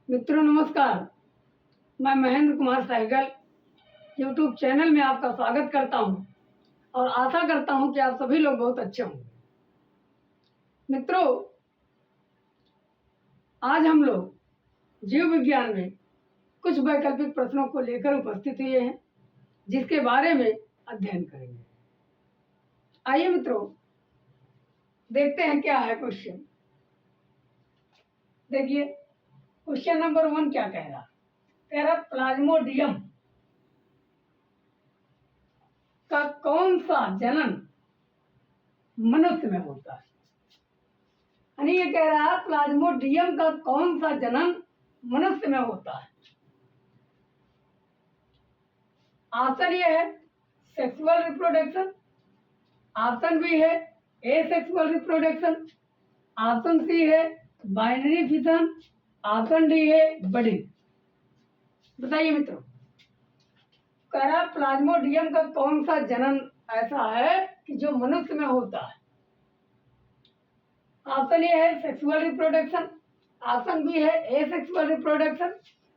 मित्रों नमस्कार। मैं महेंद्र कुमार सहगल यूट्यूब चैनल में आपका स्वागत करता हूं और आशा करता हूं कि आप सभी लोग बहुत अच्छे होंगे। मित्रों, आज हम लोग जीव विज्ञान में कुछ वैकल्पिक प्रश्नों को लेकर उपस्थित हुए हैं, जिसके बारे में अध्ययन करेंगे। आइए मित्रों, देखते हैं क्या है क्वेश्चन। देखिए, क्वेश्चन नंबर 1 क्या कह रहा प्लाज्मोडियम का कौन सा जनन मनुष्य में होता है। यानी ये कह रहा है प्लाज्मोडियम का कौन सा जनन मनुष्य में होता है। ऑप्शन ये है सेक्सुअल रिप्रोडक्शन, ऑप्शन बी है एसेक्सुअल रिप्रोडक्शन, ऑप्शन सी है बाइनरी फिशन, ऑप्शन डी है बडिंग। बताइए मित्रों, कह रहा प्लाज्मोडियम का कौन सा जनन ऐसा है कि जो मनुष्य में होता है। ऑप्शन ए है सेक्सुअल रिप्रोडक्शन, ऑप्शन बी है एसेक्सुअल रिप्रोडक्शन,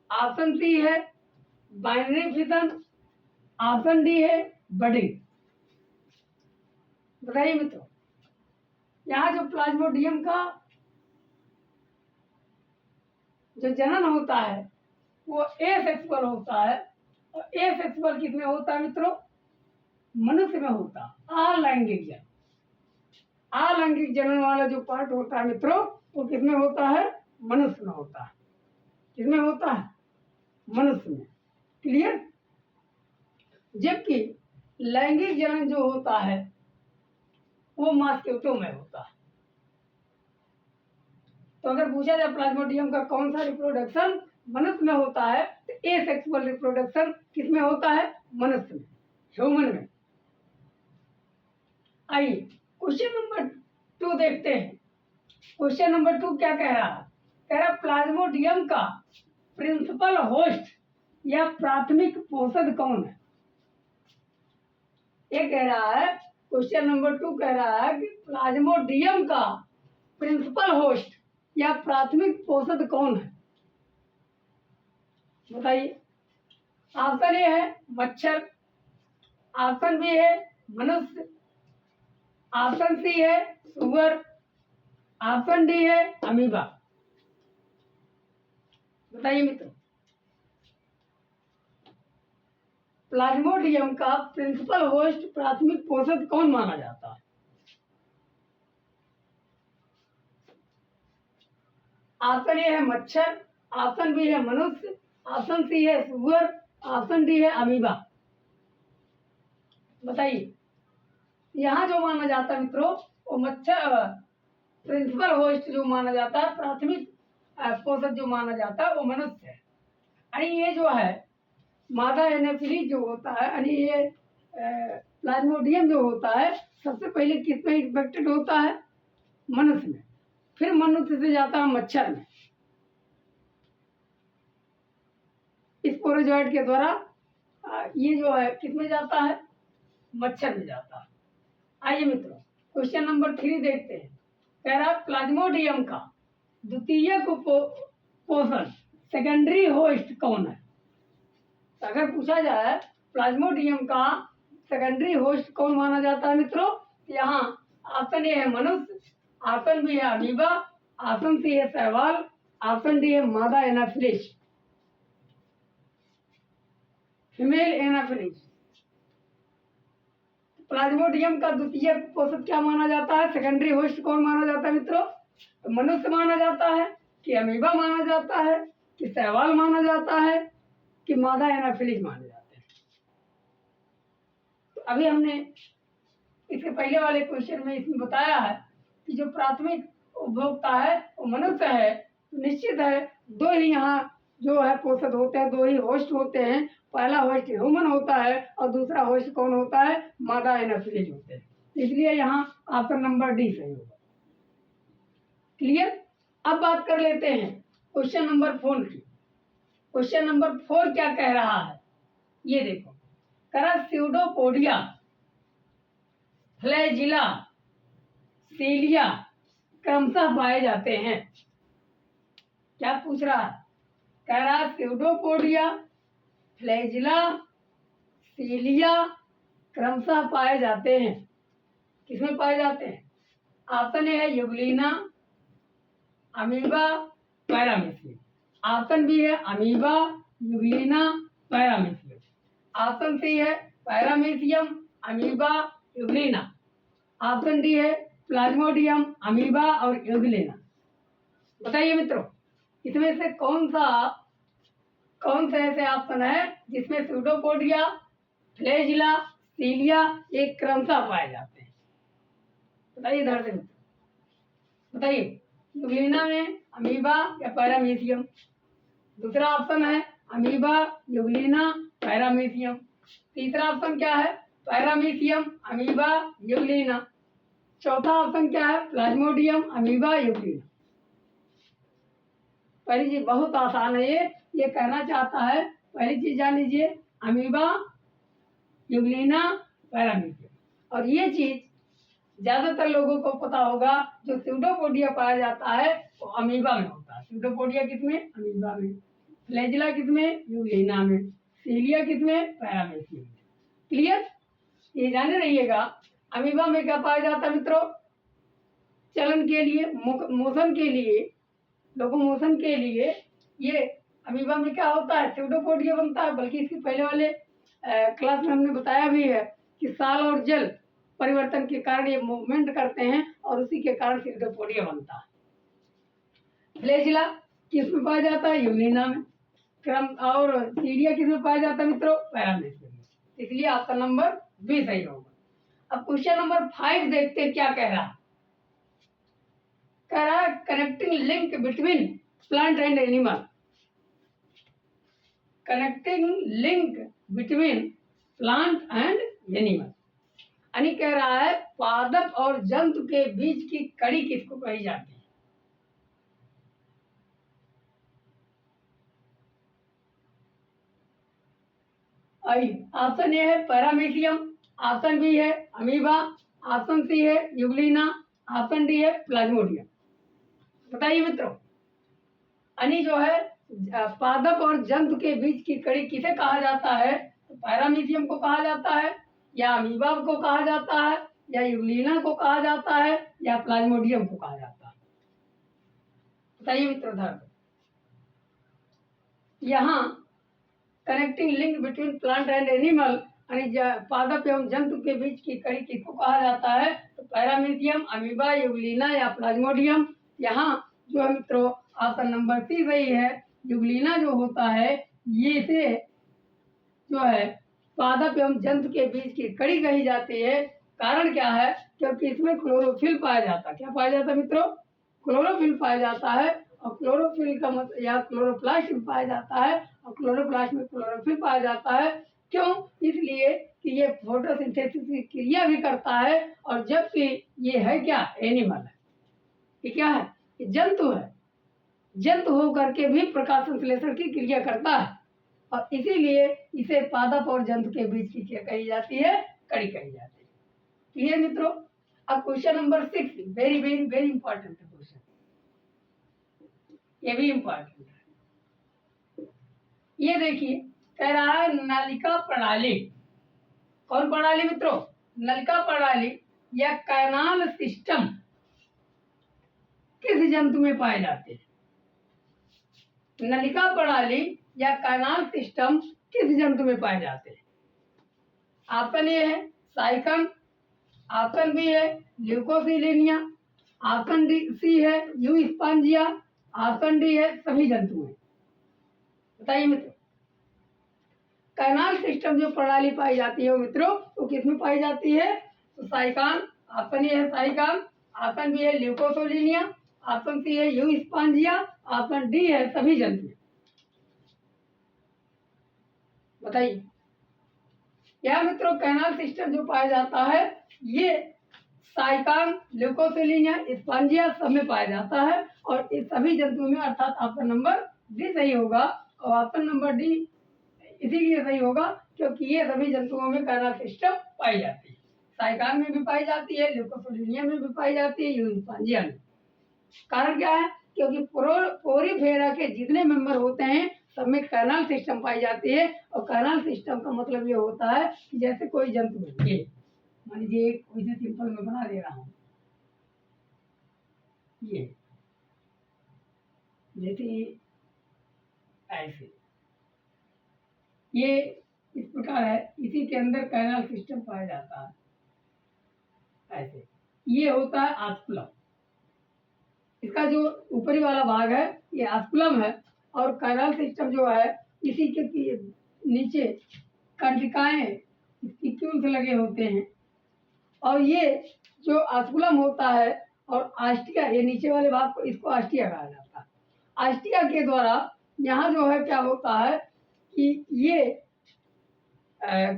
ऑप्शन सी है बाइनरी फिशन, ऑप्शन डी है बडिंग। बताइए मित्रों, यहाँ जो प्लाज्मोडियम का जो जनन होता है वो एसेक्सुअल होता है। और एसेक्सुअल किसमें होता है मित्रों? मनुष्य में होता है। अलैंगिक जनन, अलैंगिक जनन वाला जो पार्ट होता है मित्रों, वो किसमें होता है? मनुष्य में होता है। किसमें होता है? मनुष्य में। क्लियर? जबकि लैंगिक जनन जो होता है वो मस्क्यूटो में होता है। तो अगर पूछा जाए प्लाज्मोडियम का कौन सा रिप्रोडक्शन मनुष्य में होता है, तो एसेक्सुअल रिप्रोडक्शन किसमें होता है? मनुष्य में, ह्यूमन में। आइए क्वेश्चन नंबर 2 देखते हैं। क्वेश्चन नंबर 2 क्या कह रहा है? कह रहा प्लाज्मोडियम का प्रिंसिपल होस्ट या प्राथमिक पोषक कौन है। ये कह रहा है, क्वेश्चन नंबर 2 कह रहा है कि प्लाज्मोडियम का प्रिंसिपल होस्ट या प्राथमिक पोषक कौन है। बताइए। ऑप्शन ए है मच्छर, ऑप्शन बी है मनुष्य, ऑप्शन सी है सुअर, ऑप्शन डी है अमीबा। बताइए मित्रों, प्लाज्मोडियम का प्रिंसिपल होस्ट प्राथमिक पोषक कौन माना जाता है। ऑप्शन ए है मच्छर, ऑप्शन बी है मनुष्य, ऑप्शन सी है सुअर, ऑप्शन डी है अमीबा। बताइए। यहाँ जो माना जाता है मित्रों वो मच्छर, प्रिंसिपल होस्ट जो माना जाता है, प्राथमिक पोषक जो माना जाता है वो मनुष्य है। यानी ये जो है मादा एनाफिलीज जो होता है, यानी ये प्लाज्मोडियम जो होता है सबसे पहले किसमें इन्फेक्टेड होता है? मनुष्य में। फिर मनुष्य से जाता है मच्छर में, स्पोरोजोइड के द्वारा ये जो है किसमें जाता है? मच्छर में जाता है। आइए मित्रों, क्वेश्चन नंबर 3 देखते हैं। कह रहा प्लाज्मोडियम का द्वितीयक पोषण सेकेंडरी होस्ट कौन है। तो अगर पूछा जाए प्लाज्मोडियम का सेकेंडरी होस्ट कौन माना जाता है मित्रों, यहाँ ऑप्शन ए है मनुष्य, ऑप्शन बी है अमीबा, ऑप्शन सी है शैवाल, ऑप्शन डी है मादा एनाफिलिस, फीमेल एनाफिलिस। प्लाज्मोडियम का द्वितीय पोषक क्या माना जाता है? सेकेंडरी होस्ट कौन माना जाता है मित्रों? तो मनुष्य माना जाता है कि अमीबा माना जाता है कि शैवाल माना जाता है कि मादा एनाफिलिस माने जाते हैं। तो अभी हमने इसके पहले वाले क्वेश्चन में इसमें बताया है कि जो प्राथमिक उपभोक्ता है वो मनुष्य है। तो निश्चित है दो ही यहाँ जो है पोषक होते हैं, दो ही होस्ट होते हैं। पहला होस्ट ह्यूमन होता है और दूसरा होस्ट कौन होता है? मादा एनाफिलिस होते हैं। इसलिए यहाँ ऑप्शन नंबर डी सही होगा। क्लियर? अब बात कर लेते हैं क्वेश्चन नंबर 4 की। क्वेश्चन नंबर 4 क्या कह रहा है? ये देखो, करा स्यूडोपोडिया, फ्लैजिला, सीलिया क्रमशः पाए जाते हैं। क्या पूछ रहा है? कह रहा स्यूडोपोडिया, फ्लैजिला, सीलिया क्रमशः पाए जाते हैं। किसमें पाए जाते हैं? ऑप्शन ए है euglena, amoeba, paramecium. Option B है amoeba, euglena, paramecium. Option C है paramecium, amoeba, euglena. Option D है प्लाज्मोडियम, अमीबा और यूग्लिना। बताइए मित्रों, इसमें से कौन से ऐसे ऑप्शन है जिसमें स्यूडोपोडिया, फ्लैजिला, सीलिया एक क्रमशः पाए जाते हैं? बताइए इधर से मित्रों, बताइए यूग्लिना में अमीबा या पैरामीशियम। दूसरा ऑप्शन है अमीबा, यूग्लिना, पैरामीशियम। तीसरा ऑप्शन क्या है? Paramecium, amoeba, Euglena. चौथा ऑप्शन क्या है? Plasmodium, amoeba, Euglena. पहली चीज बहुत आसान है, ये कहना चाहता है, पहली चीज जान लीजिए अमीबा, यूग्लिना, पैरामीशियम। और ये चीज ज्यादातर लोगों को पता होगा, जो स्यूडोपोडिया पाया जाता है वो अमीबा में होता है। स्यूडोपोडिया किसमें? अमीबा में। फ्लैजिला किसमें? यूग्लिना में। सीलिया किसमें? पैरामीशियम में। क्लियर? ये जाने रहिएगा अमीबा में क्या पाया जाता है मित्रों? चलन के लिए, मोशन के लिए, लोकोमोशन के लिए ये अमीबा में क्या होता है? स्यूडोपोडिया बनता है। बल्कि इसके पहले वाले क्लास में हमने बताया भी है कि साल और जल परिवर्तन के कारण ये मूवमेंट करते हैं और उसी के कारण स्यूडोपोडिया बनता है। फ्लैजिला किसमें पाया जाता है? यूग्लिना में। क्रम और सीलिया किसमें पाया जाता है मित्रों? पैरामीशियम में। इसलिए ऑप्शन नंबर बी सही होगा। अब क्वेश्चन नंबर 5 देखते हैं क्या कह रहा है। कह रहा है connecting link between plant and animal. Connecting link between plant and animal, यानी कह रहा है पादप और जंतु के बीच की कड़ी किसको कही जाती है? ऑप्शन ए है पैरामीशियम, ऑप्शन बी है अमीबा, ऑप्शन सी है यूग्लिना, ऑप्शन डी है प्लाज्मोडियम। बताइए मित्रों, यानी जो है पादप और जंतु के बीच की कड़ी किसे कहा जाता है? तो पैरामीशियम को कहा जाता है, या अमीबा को कहा जाता है, या यूग्लिना को कहा जाता है, या प्लाज्मोडियम को कहा जाता है? बताइए मित्रों। धर्म यहाँ connecting link between plant and animal, यानी पादप एवं जंतु के बीच की कड़ी किसको कहा जाता है? तो पैरामीशियम, अमीबा, यूग्लिना या प्लाज्मोडियम। यहाँ जो है मित्रों ऑप्शन नंबर सी सही है। यूग्लिना जो होता है ये से जो है पादप एवं जंतु के बीच की कड़ी कही जाती है। कारण क्या है? क्योंकि इसमें क्लोरोफिल पाया जाता है। क्या पाया जाता है मित्रों? क्लोरोफिल पाया जाता है। और क्लोरोफिल का मतलब या क्लोरोप्लास्ट में पाया जाता है, और क्लोरोप्लास्ट में क्लोरोफिल पाया जाता है। क्यों? इसलिए कि ये फोटोसिंथेसिस की क्रिया भी करता है। और जबकि ये है क्या? एनिमल है। ये क्या है? ये जंतु है। जंतु होकर के भी प्रकाश संश्लेषण की क्रिया करता है, और इसीलिए इसे पादप और जंतु के बीच की क्या कही जाती है? कड़ी कही जाती है। क्लियर मित्रों? अब question number 6 very very very important है क्वेश्चन, ये भी इंपॉर्टेंट है। ये देखिए कह रहा है नलिका प्रणाली। कौन प्रणाली मित्रों? नलिका प्रणाली या कैनाल सिस्टम किस जंतु में पाए जाते हैं? नलिका प्रणाली या कैनाल सिस्टम किस जंतु में पाए जाते हैं? ऑप्शन ए है साइकन, ऑप्शन बी है ल्यूकोसिलिनिया, ऑप्शन सी है यू स्पॉन्जिया, ऑप्शन डी है सभी जंतु में। बताइए मित्रों, कैनाल सिस्टम जो प्रणाली पाई जाती है मित्रों वो किसमें पाई जाती है? तो साइकान, ऑप्शन ए है साइकान, ऑप्शन बी है ल्यूकोसिलिनिया, ऑप्शन सी है यू स्पॉन्जिया, ऑप्शन डी है सभी जंतु में। बताइए। यह मित्रों कैनाल सिस्टम जो पाया जाता है ये साइकान, ल्यूकोसिलिनिया, स्पॉन्जिया सब में पाया जाता है, और इस सभी जंतुओं में, अर्थात ऑप्शन नंबर डी सही होगा। और ऑप्शन नंबर डी इसीलिए सही होगा क्योंकि ये सभी जंतुओं में कैनाल सिस्टम पाई जाती है। साइकान में भी पाई जाती है, ल्यूकोसिलिनिया में भी पाई जाती है, यूस्पांजिया में। कारण क्या है? क्योंकि पोरीफेरा के जितने मेंबर होते हैं सब में कैनाल सिस्टम पाई जाती है। और कैनाल सिस्टम का मतलब ये होता है कि जैसे कोई जंतु है, ये मान लीजिए एक वैसे सिंपल में बना दे रहा हूँ, ये जैसे ऐसे ये इस प्रकार है, इसी के अंदर कैनाल सिस्टम पाया जाता है। ऐसे ये होता है आस्कुलम, इसका जो ऊपरी वाला भाग है ये आस्कुलम है। और कैनाल सिस्टम जो है इसी के नीचे कंटिकाएं स्पिक्यूल्स लगे होते हैं। और ये जो आस्कुलम होता है और आस्टिया, ये नीचे वाले भाग को, इसको आस्टिया कहा जाता है। आस्टिया के द्वारा यहाँ जो है क्या होता है कि ये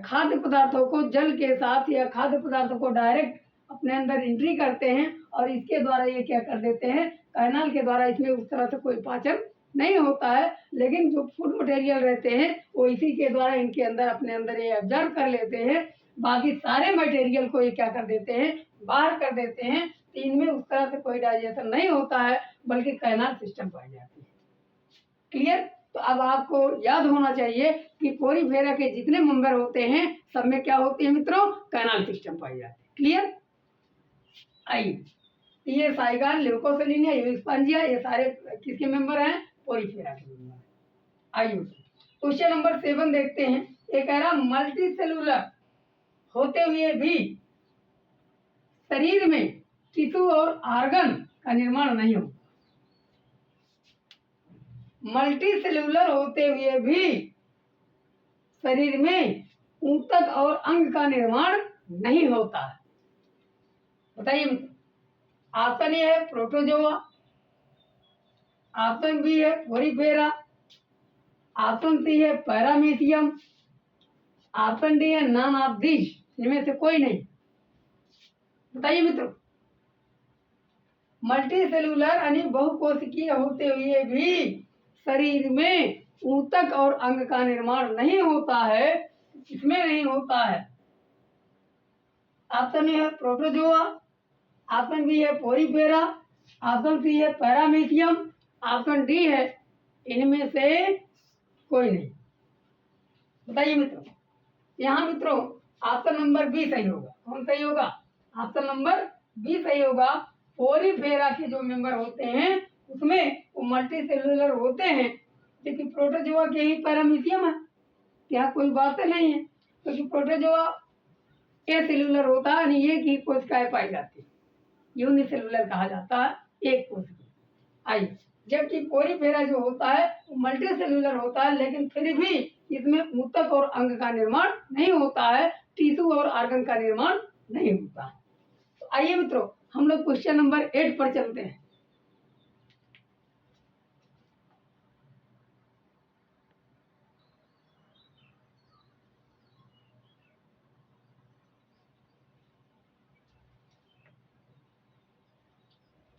खाद्य पदार्थों को जल के साथ या खाद्य पदार्थों को डायरेक्ट अपने अंदर एंट्री करते हैं और इसके द्वारा ये क्या कर देते हैं, कैनाल के द्वारा इसमें उस तरह से कोई पाचन नहीं होता है, लेकिन जो फूड मटेरियल रहते हैं वो इसी के द्वारा इनके अंदर अपने अंदर ये ऑब्जर्व कर लेते हैं। बाकी सारे मटेरियल को ये क्या कर देते हैं, बाहर कर देते हैं। तो इनमें उस तरह से कोई डाइजेशन नहीं होता है, बल्कि कैनाल सिस्टम पाई जाती है। क्लियर? तो अब आपको याद होना चाहिए कि पोरीफेरा के जितने मेंबर होते हैं सब में क्या होती है मित्रों, कैनाल सिस्टम पाई जाती है। क्लियर? आइए, ये साइगान, ल्यूकोसेलिनिया, यूरिस्पांजिया, ये सारे किसके मेंबर हैं, पोरीफेरा के मेंबर। आइए क्वेश्चन नंबर 7 देखते हैं। ये कह रहा मल्टी सेलुलर होते हुए भी शरीर में टिश्यू और ऑर्गन का निर्माण नहीं हो। मल्टी सेलुलर होते हुए भी शरीर में ऊतक और अंग का निर्माण नहीं होता है। बताइए, ऑप्शन ए है प्रोटोजोआ, ऑप्शन बी है पोरीफेरा, ऑप्शन सी है पैरामीशियम, ऑप्शन डी है नन ऑफ दिस, इनमें से कोई नहीं। बताइए मित्रों, मल्टी सेलुलर यानी बहुकोशिकीय होते हुए भी शरीर में ऊतक और अंग का निर्माण नहीं होता है, इसमें नहीं होता है। ऑप्शन ए है प्रोटोजोआ, ऑप्शन बी है पोरीफेरा, ऑप्शन सी है पैरामीशियम, ऑप्शन डी है इनमें से कोई नहीं। बताइए मित्रों, यहाँ मित्रों ऑप्शन नंबर बी सही होगा। कौन सही होगा? ऑप्शन नंबर बी सही होगा। पोरीफेरा के जो मेंबर होते हैं उसमें वो मल्टी सेलुलर होते हैं, लेकिन प्रोटोजोआ के ही पैरामीशियम है, क्या कोई बात नहीं है, क्योंकि प्रोटोजोआ ए सेलुलर होता है, यानी एक ही कोशिकाएं पाई जाती है, यूनिसेलुलर कहा जाता है, एक कोशिका। आइए, जबकि पोरीफेरा जो होता है वो मल्टी सेलुलर होता है, लेकिन फिर भी इसमें ऊतक और अंग का निर्माण नहीं होता है, टिश्यू और ऑर्गन का निर्माण नहीं होता है। तो आइए मित्रों, हम लोग क्वेश्चन नंबर 8 पर चलते हैं।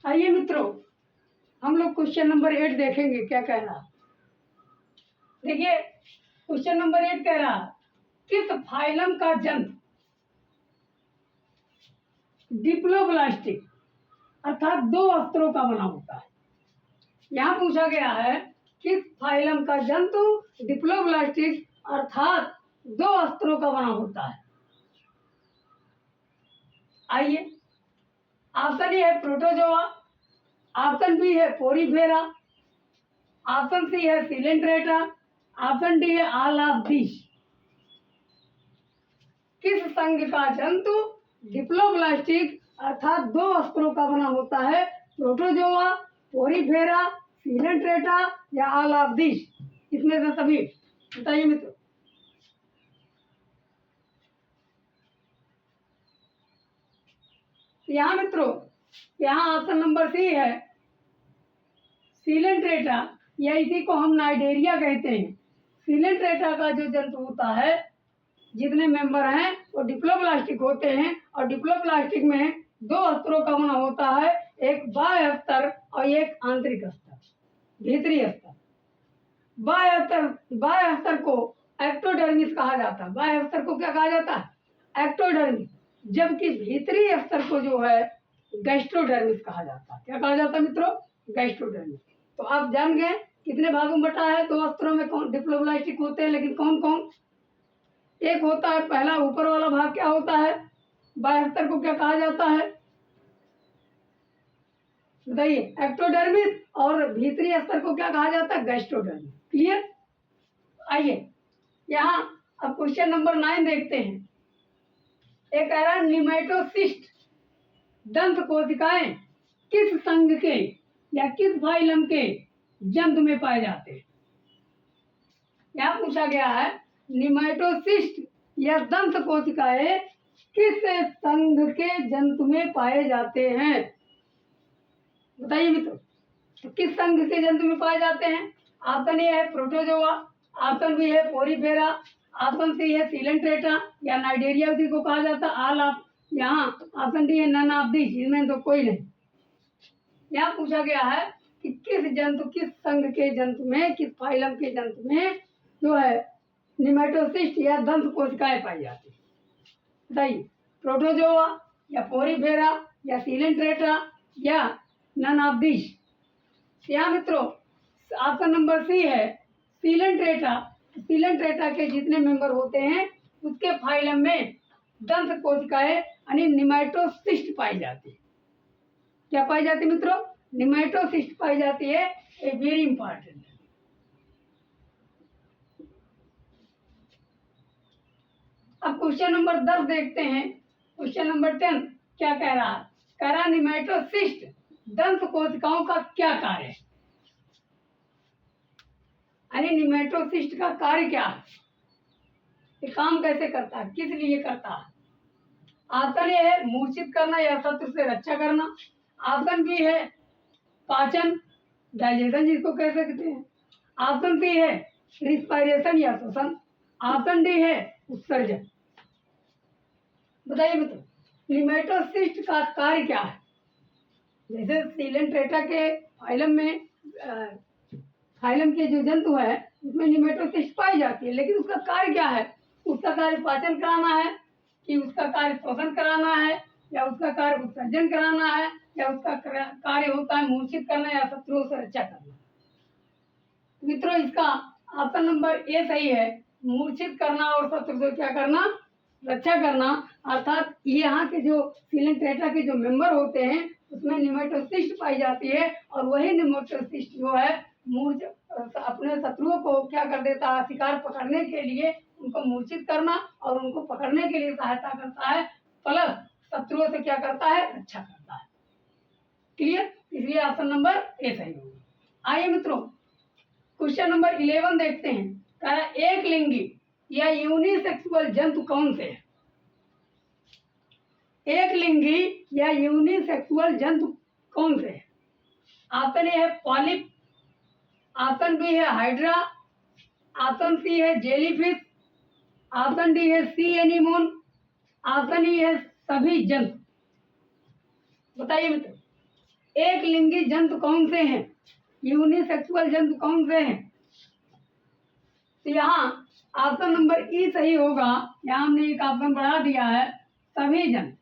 आइए मित्रों, हम लोग क्वेश्चन नंबर 8 देखेंगे क्या कह रहा। देखिए, क्वेश्चन नंबर 8 कह रहा किस फाइलम का जंतु डिप्लोब्लास्टिक अर्थात 2 अस्त्रों का बना होता है। यहाँ पूछा गया है किस फाइलम का जंतु डिप्लोब्लास्टिक अर्थात 2 अस्त्रों का बना होता है। आइए, ऑप्शन ए है प्रोटोजोआ, ऑप्शन बी है पोरीफेरा, ऑप्शन सी है सिलेंट्रेटा, ऑप्शन डी है ऑल ऑफ दिस। किस संघ का जंतु डिप्लोब्लास्टिक अर्थात 2 अस्त्रों का बना होता है? प्रोटोजोआ, पोरीफेरा, सिलेंट्रेटा या ऑल ऑफ दिस, इसमें से सभी। बताइए मित्रों। यहाँ मित्रों, यहाँ ऑप्शन नंबर सी है सिलेंट्रेटा, या इसी को हम नाइडेरिया कहते हैं। सिलेंट्रेटा का जो जंतु होता है, जितने मेंबर हैं वो डिप्लोब्लास्टिक होते हैं, और डिप्लोब्लास्टिक में 2 अस्त्रों का बना होता है, एक बाह्य अस्तर और एक आंतरिक अस्तर, भीतरी अस्तर। बाह्य अस्तर को एक्टोडर्मिस कहा जाता है। बाह्य अस्तर को क्या कहा जाता है? एक्टोडर्मिस। जबकि भीतरी अस्तर को जो है गैस्ट्रोडर्मिस कहा जाता है। क्या कहा जाता है मित्रों? गैस्ट्रोडर्मिस। तो आप जान गए कितने भागों में बटा है। 2 स्तरों में कौन डिप्लोब्लास्टिक होते हैं, लेकिन कौन कौन। एक होता है पहला ऊपर वाला भाग, क्या होता है, बाह्य स्तर को क्या कहा जाता है, बताइए, एक्टोडर्मिस। और भीतरी स्तर को क्या कहा जाता है, गैस्ट्रोडर्मिस। क्लियर। आइए यहाँ अब क्वेश्चन नंबर 9 देखते हैं। एक कह रहा है निमेटोसिस्ट दंत कोशिकाएं किस संघ के या किस फाइलम के जंतु में पाए जाते हैं। यहाँ पूछा गया है निमेटोसिस्ट या दंत कोशिकाएं किस संघ के जंतु में पाए जाते हैं, बताइए मित्रों। तो किस संघ के जंतु में पाए जाते हैं। ऑप्शन ए है प्रोटोजोआ, ऑप्शन बी है पोरीफेरा, ऑप्शन सी है सीलेंट्रेटा या नाइडेरिया उसी को कहा जाता है। आल आप यहाँ ऑप्शन डी है नन ऑफ दिस, इनमें तो कोई नहीं। यहाँ पूछा गया है कि किस जंतु, किस संघ के जंतु में, किस फाइलम के जंतु में जो है निमेटोसिस्ट या दंत कोशिकाएं पाई जाती है, बताइए। प्रोटोजोआ या पोरीफेरा या सीलेंट्रेटा या नन ऑफ दिस। यहाँ मित्रों ऑप्शन नंबर सी है सीलेंट्रेटा। सीलेंट्रेटा के जितने मेंबर होते हैं उसके फाइलम में दंत कोशिकाएं यानी निमेटोसिस्ट पाई जाती है। क्या पाई जाती है मित्रों, निमेटोसिस्ट पाई जाती है। A very important. अब क्वेश्चन नंबर 10 देखते हैं। क्वेश्चन नंबर 10 क्या कह रहा है, कह रहा निमेटोसिस्ट दंत कोशिकाओं का क्या कार्य है, यानी निमेटोसिस्ट का कार्य क्या है, ये काम कैसे करता है, किस लिए करता है। ऑप्शन ए है मूर्छित करना या शत्रु से रक्षा करना, ऑप्शन बी है पाचन डाइजेशन जिसको कह सकते हैं, ऑप्शन सी है रिस्पायरेशन या श्वसन, ऑप्शन डी है उत्सर्जन। बताइए मित्रों निमेटोसिस्ट का कार्य क्या है। जैसे सीलेंट्रेटा के फाइलम में फाइलम के जो जंतु है उसमें निमेटोसिस्ट पाई जाती है, लेकिन उसका कार्य क्या है, उसका कार्य पाचन कराना है कि उसका कार्य श्वसन कराना है या उसका कार्य उत्सर्जन कराना है या उसका कार्य होता है मूर्छित करना या शत्रुओं से रक्षा करना। मित्रों इसका ऑप्शन नंबर ए सही है, मूर्छित करना और शत्रु से क्या करना, रक्षा करना। अर्थात यहाँ के जो सीलेंट्रेटा के जो मेंबर होते हैं उसमें निमेटोसिस्ट पाई जाती है और वही निमेटोसिस्ट जो है अपने शत्रुओं को क्या कर देता है, शिकार पकड़ने के लिए उनको मूर्छित करना और उनको पकड़ने के लिए सहायता करता है, प्लस शत्रुओं से क्या करता है, रक्षा करता है। क्लियर। इसलिए ऑप्शन नंबर ए सही होगा। आइए मित्रों क्वेश्चन नंबर 11 देखते हैं। कह रहा है एक लिंगी या यूनिसेक्सुअल जंतु कौन से है। एक लिंगी या यूनिसेक्सुअल जंतु कौन से है। ऑप्शन ए है पॉलिप, ऑप्शन बी है हाइड्रा, ऑप्शन सी है जेलीफिश, ऑप्शन डी है सी एनीमोन, ऑप्शन ई है सभी जंतु। बताइए मित्रों एक लिंगी जंतु कौन से हैं, यूनिसेक्सुअल जंतु कौन से हैं। तो यहाँ ऑप्शन नंबर ई सही होगा। यहाँ हमने एक ऑप्शन बढ़ा दिया है, सभी जंतु।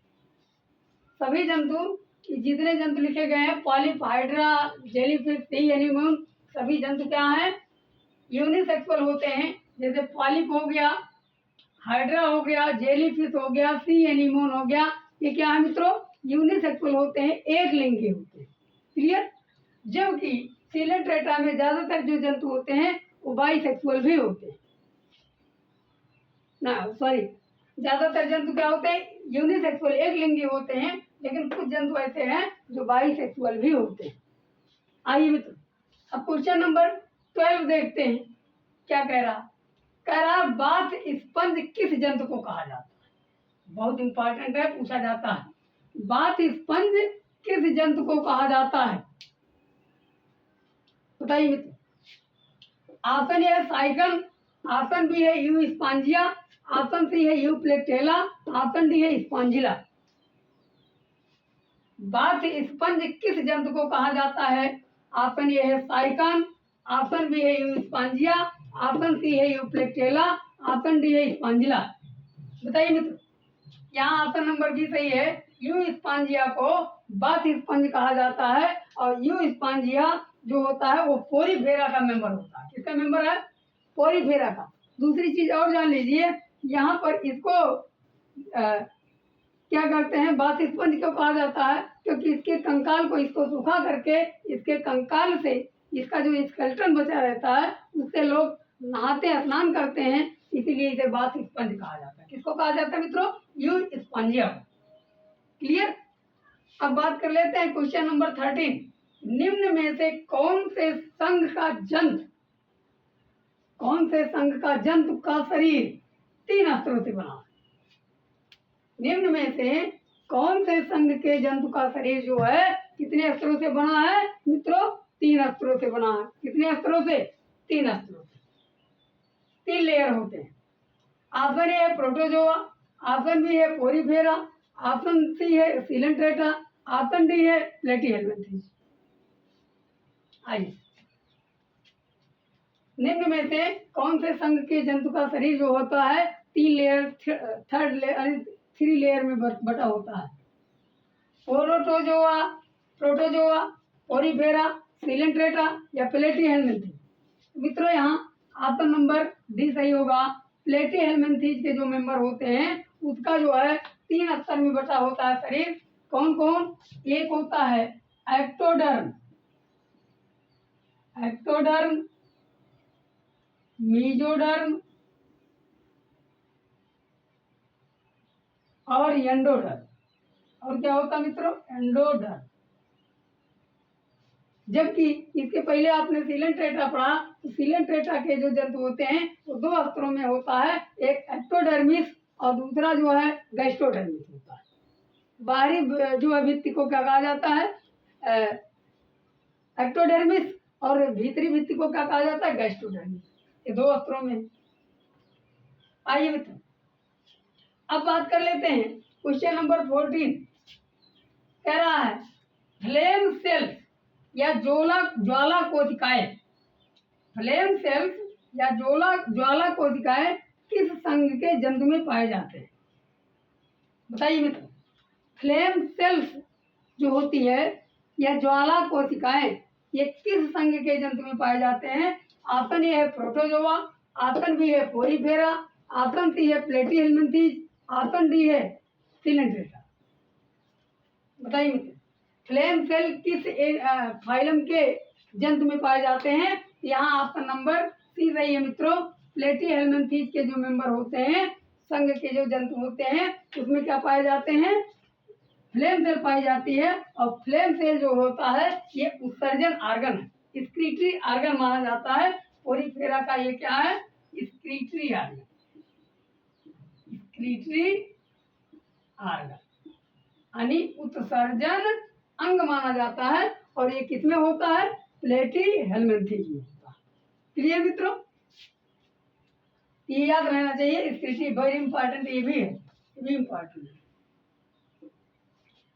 सभी जंतु जितने जंतु लिखे गए हैं पॉलिप, हाइड्रा, जेलीफिश, सी एनीमोन, सभी जंतु क्या हैं, यूनिसेक्सुअल होते हैं। जैसे पॉलिप हो गया, हाइड्रा हो गया, जेलीफिश हो गया, सी एनीमोन हो गया, ये क्या है मित्रों, यूनिसेक्सुअल होते हैं, एक लिंगी होते हैं। क्लियर। जबकि सीलेंट्रेटा में ज्यादातर जो जंतु होते हैं वो बाइसेक्सुअल भी होते हैं ना, सॉरी, ज्यादातर जंतु क्या होते हैं, यूनिसेक्सुअल एक लिंगी होते हैं, लेकिन कुछ जंतु ऐसे हैं जो बाइसेक्सुअल भी होते हैं। आइए मित्रों अब क्वेश्चन नंबर 12 देखते हैं। क्या कह रहा बाथ स्पंज किस जंतु को कहा जाता है। बहुत इंपॉर्टेंट है, पूछा जाता है बाथ स्पंज किस जंतु को कहा जाता है। बताइए मित्रों ऑप्शन ए है साइकन, ऑप्शन बी है यू स्पॉन्जिया, ऑप्शन सी है यू प्लेटेला, ऑप्शन डी है स्पॉन्जिला। बाथ स्पंज किस जंतु को कहा जाता है। ऑप्शन ए है साइकन, ऑप्शन बी है यू स्पॉन्जिया, ऑप्शन सी है यू प्लेटेला, ऑप्शन डी है स्पॉन्जिला। बताइए मित्रों यहाँ ऑप्शन नंबर बी सही है, यू स्पॉन्जिया को बाथ स्पंज कहा जाता है। और यू स्पंजिया जो होता है वो पोरीफेरा का मेंबर होता है। किसका मेंबर है? पोरीफेरा का। दूसरी चीज और जान लीजिए, यहाँ पर इसको क्या करते हैं, बाथ स्पंज क्यों कहा जाता है? क्योंकि इसके कंकाल को इसको सुखा करके इसके कंकाल से इसका जो स्केलेटन बचा रहता है उससे लोग नहाते हैं, स्नान करते हैं, इसीलिए इसे बाथ स्पंज कहा जाता है। किसको कहा जाता है मित्रों? You Spongia. क्लियर? अब बात कर लेते हैं क्वेश्चन नंबर 13। निम्न में से कौन से संघ का जंतु का शरीर 3 अस्त्रों से बना है? निम्न में से कौन से संघ के जंतु का शरीर जो है कितने अस्त्रों से बना है मित्रों? 3 अस्त्रों से बना है। कितने अस्त्रों से? 3 अस्त्रों से। 3 लेयर होते हैं। ऑप्शन ए है प्रोटोजोआ, ऑप्शन बी है पोरीफेरा, ऑप्शन सी है सिलेंट्रेटा, ऑप्शन डी है प्लेटीहेल्मिन्थेस। आइए, निम्न में से कौन से संघ के जंतु का शरीर जो होता है 3 लेयर 3 लेयर में बटा होता है? प्रोटोजोआ, पोरीफेरा, सिलेंट्रेटा या प्लेटीहेल्मिन्थेस। मित्रों यहाँ ऑप्शन नंबर डी सही होगा। प्लेटीहेल्मिन्थेस के जो मेंबर होते हैं उसका जो है 3 स्तर में बटा होता है शरीर। कौन कौन? एक होता है एक्टोडर्म, मीजोडर्म और एंडोडर्म। और क्या होता है मित्रों? एंडोडर्म। जबकि इसके पहले आपने सिलेंट्रेटा पढ़ा, तो सिलेंट्रेटा के जो जंतु होते हैं वो 2 स्तरों में होता है, एक एक्टोडर्मिस और दूसरा जो है गैस्ट्रोडर्मिस होता है। बाहरी जो है भित्ति को क्या कहा जाता है? एक्टोडर्मिस। और भीतरी भित्ति को क्या कहा जाता है? गैस्ट्रोडर्मिस। ये 2 स्तरों में। आइए मित्रों, अब बात कर लेते हैं क्वेश्चन नंबर 14। कह रहा है फ्लेम सेल्स या ज्वाला कोशिकाएं, फ्लेम सेल्स या ज्वाला कोशिकाएं किस संघ के जंतु में पाए जाते हैं? बताइए मित्रों, फ्लेम सेल्स जो होती है या ज्वाला कोशिकाएं ये किस संघ के जंतु में पाए जाते हैं? ऑप्शन ए है प्रोटोजोआ, ऑप्शन बी है पोरीफेरा, ऑप्शन सी है प्लेटीहेल्मिन्थेस, ऑप्शन डी है सिलेंट्रेटा। बताइए मित्रों, फ्लेम सेल किस फाइलम के जंतु में पाए जाते हैं? यहाँ ऑप्शन नंबर सी सही है मित्रों। प्लेटीहेल्मिन्थेस के जो मेंबर होते हैं, संघ के जो जंतु होते हैं उसमें क्या पाए जाते हैं? फ्लेम सेल पाई जाती है। और फ्लेम सेल जो होता है ये उत्सर्जन आर्गन है, स्क्रीटरी आर्गन माना जाता है। पोरीफेरा का ये क्या है? स्क्रीटरी आर्गन, यानी उत्सर्जन अंग माना जाता है। और ये किसमें होता है? प्लेटीहेल्मिन्थेस में होता है। क्लियर मित्रों? ये याद रहना चाहिए, स्क्रीटरी वेरी इंपॉर्टेंट, ये भी है, ये भी इंपॉर्टेंट है।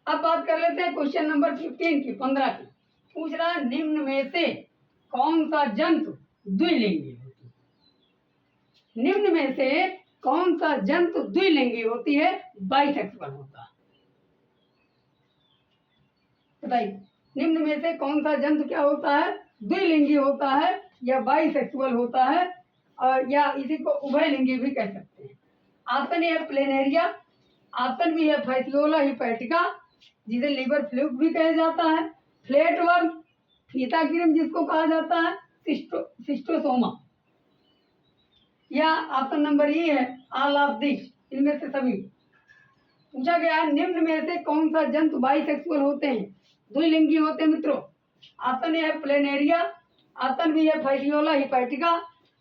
अब बात कर लेते हैं क्वेश्चन नंबर 15 की 15 की। पूछ रहा है निम्न में से कौन सा जंतु द्विलिंगी होती है? निम्न में से कौन सा जंतु द्विलिंगी होती है? बाइसेक्सुअल होता है। बताइए, निम्न में से कौन सा जंतु क्या होता है? द्विलिंगी होता है या बाइसेक्सुअल होता है, और या इसी को उभयलिंगी भी कह सकते हैं। ऑप्शन ए है प्लेनेरिया, ऑप्शन बी है फैसियोला हिपैटिका जिसे लिवर फ्लूक भी कहा जाता है, फ्लैटवर्म, फीता क्रीम जिसको कहा जाता है, सिस्टोसोमा, या ऑप्शन नंबर ई है ऑल ऑफ दिस, इनमें से सभी। पूछा गया है निम्न में से कौन सा जंतु बाइसेक्सुअल होते हैं, द्विलिंगी होते हैं मित्रों? ऑप्शन ए है प्लेनेरिया, ऑप्शन बी है फैसियोला हिपैटिका,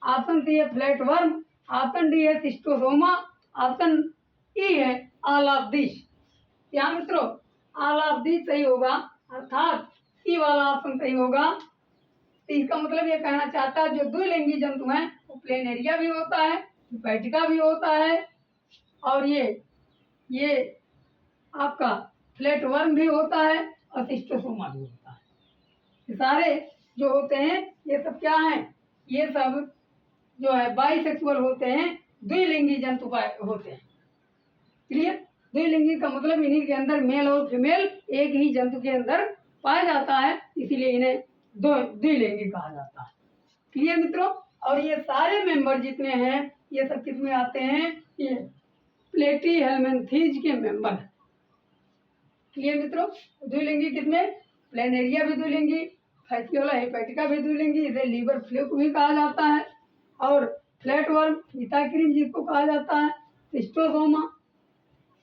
ऑप्शन सी है फ्लैटवर्म, ऑप्शन डी है सिस्टोसोमा, ऑप्शन ई है ऑल ऑफ दिस। क्या मित्रों? ऑल ऑफ दिस सही होगा, अर्थात ई वाला ऑप्शन सही होगा। तो इसका मतलब ये कहना चाहता है जो द्विलिंगी जंतु हैं वो प्लेनेरिया भी होता है, हिपैटिका भी होता है, और ये आपका फ्लैटवर्म भी होता है, और सिस्टोसोमा भी होता है। ये सारे जो होते हैं ये सब क्या हैं? ये सब जो है बाइसेक्सुअल होते हैं, द्विलिंगी जंतु होते हैं। क्लियर? द्विलिंगी का मतलब इन्हीं के अंदर मेल और फीमेल एक ही जंतु के अंदर पाया जाता है, इसीलिए इन्हें द्विलिंगी कहा जाता है। क्लियर मित्रों? और ये सारे मेंबर जितने हैं ये सब किसमें आते हैं? ये प्लेटीहेल्मिन्थीज के मेंबर हैं। क्लियर मित्रों? द्विलिंगी किसमें? प्लेनेरिया भी द्विलिंगी, फैसियोला हेपेटिका भी द्विलिंगी, इसे लीवर फ्लूक भी कहा जाता है, और फ्लैटवर्म मिथाक्रीम जिसको कहा जाता है, सिस्टोसोमा,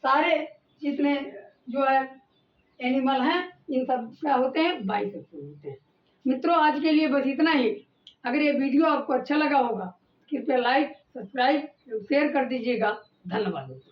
सारे जितने जो है एनिमल हैं इन सब क्या होते हैं? बाइसेक्सुअल होते हैं। मित्रों आज के लिए बस इतना ही। अगर ये वीडियो आपको अच्छा लगा होगा कृपया लाइक, सब्सक्राइब, शेयर कर दीजिएगा। धन्यवाद।